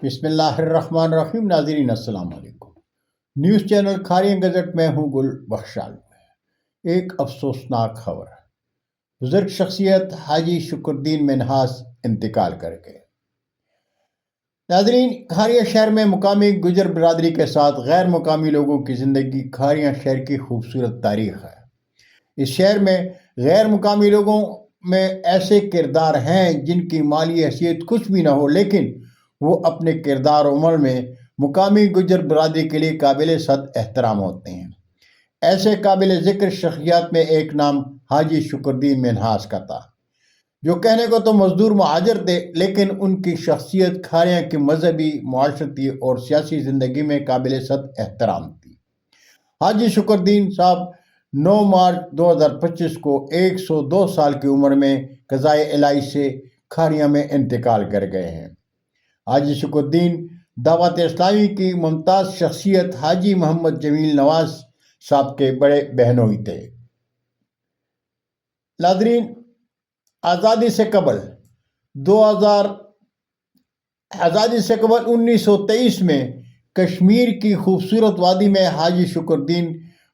بسم اللہ الرحمن الرحیم۔ ناظرین السلام علیکم۔ نیوز چینل کھاریاں گزٹ میں ہوں گل بخشال میں ایک افسوسناک خبر۔ بزرگ شخصیت حاجی شکر الدین منہاس انتقال کر گئے۔ ناظرین، کھاریاں شہر میں مقامی گجر برادری کے ساتھ غیر مقامی لوگوں کی زندگی کھاریاں شہر کی خوبصورت تاریخ ہے۔ اس شہر میں غیر مقامی لوگوں میں ایسے کردار ہیں جن کی مالی حیثیت کچھ بھی نہ ہو، لیکن وہ اپنے کردار و عمل میں مقامی گجر برادری کے لیے قابل صد احترام ہوتے ہیں۔ ایسے قابل ذکر شخصیات میں ایک نام حاجی شکر الدین منہاس کا تھا، جو کہنے کو تو مزدور مہاجر تھے، لیکن ان کی شخصیت کھاریاں کی مذہبی، معاشرتی اور سیاسی زندگی میں قابل صد احترام تھی۔ حاجی شکر الدین صاحب 9 مارچ 2025 کو 102 سال کی عمر میں قضائے الہی سے کھاریاں میں انتقال کر گئے ہیں۔ حاجی شکر الدین دعوت اسلامی کی ممتاز شخصیت حاجی محمد جمیل نواز صاحب کے بڑے بہنوئی تھے۔ ناظرین، آزادی سے قبل 1923 میں کشمیر کی خوبصورت وادی میں حاجی شکر الدین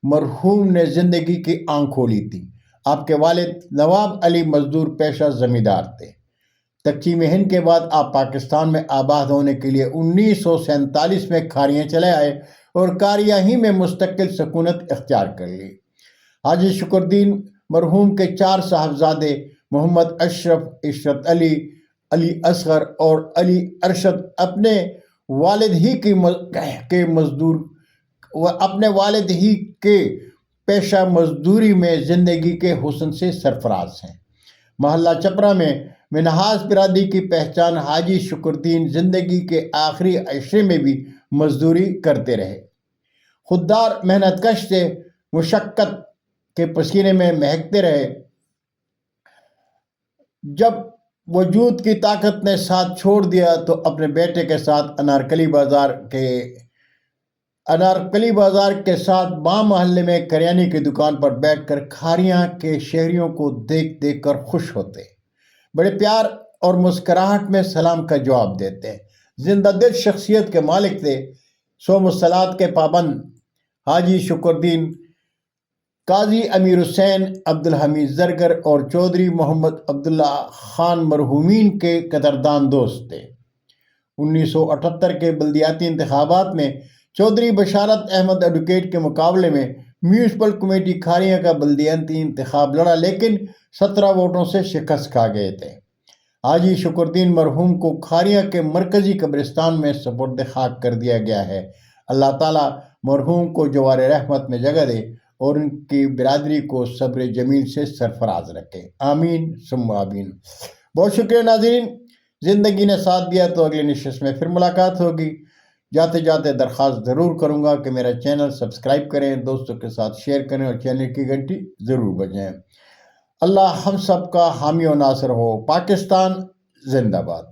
مرحوم نے زندگی کی آنکھ کھولی تھی۔ آپ کے والد نواب علی مزدور پیشہ زمیندار تھے۔ تقسیم ہند کے بعد آپ پاکستان میں آباد ہونے کے لیے 1947 میں کھاریاں چلے آئے اور کھاریاں ہی میں مستقل سکونت اختیار کر لی۔ حاجی شکر الدین مرحوم کے 4 صاحبزادے محمد اشرف، عشرت علی، علی اصغر اور علی ارشد اپنے والد ہی کے پیشہ مزدوری میں زندگی کے حسن سے سرفراز ہیں۔ محلہ چپرا میں منہاس برادری کی پہچان حاجی شکر الدین زندگی کے آخری عشرے میں بھی مزدوری کرتے رہے۔ خوددار، محنت کش تھے، مشقت کے پسینے میں مہکتے رہے۔ جب وجود کی طاقت نے ساتھ چھوڑ دیا تو اپنے بیٹے کے ساتھ انارکلی بازار کے ساتھ بام محلے میں کریانے کی دکان پر بیٹھ کر کھاریاں کے شہریوں کو دیکھ دیکھ کر خوش ہوتے، بڑے پیار اور مسکراہٹ میں سلام کا جواب دیتے۔ زندہ دل شخصیت کے مالک تھے، صوم الصلاۃ کے پابند حاجی شکر الدین قاضی امیر حسین، عبدالحمید زرگر اور چودھری محمد عبداللہ خان مرحومین کے قدردان دوست تھے۔ 1978 کے بلدیاتی انتخابات میں چودھری بشارت احمد ایڈوکیٹ کے مقابلے میں میونسپل کمیٹی کھاریاں کا بلدیاتی انتخاب لڑا، لیکن 17 ووٹوں سے شکست کھا گئے تھے۔ حاجی شکر الدین مرحوم کو کھاریاں کے مرکزی قبرستان میں سپرد خاک کر دیا گیا ہے۔ اللہ تعالیٰ مرحوم کو جوار رحمت میں جگہ دے اور ان کی برادری کو صبر جمیل سے سرفراز رکھے، آمین ثم آمین۔ بہت شکریہ ناظرین، زندگی نے ساتھ دیا تو اگلی نشست میں پھر ملاقات ہوگی۔ جاتے جاتے درخواست ضرور کروں گا کہ میرا چینل سبسکرائب کریں، دوستوں کے ساتھ شیئر کریں اور چینل کی گھنٹی ضرور بجائیں۔ اللہ ہم سب کا حامی و ناصر ہو۔ پاکستان زندہ باد۔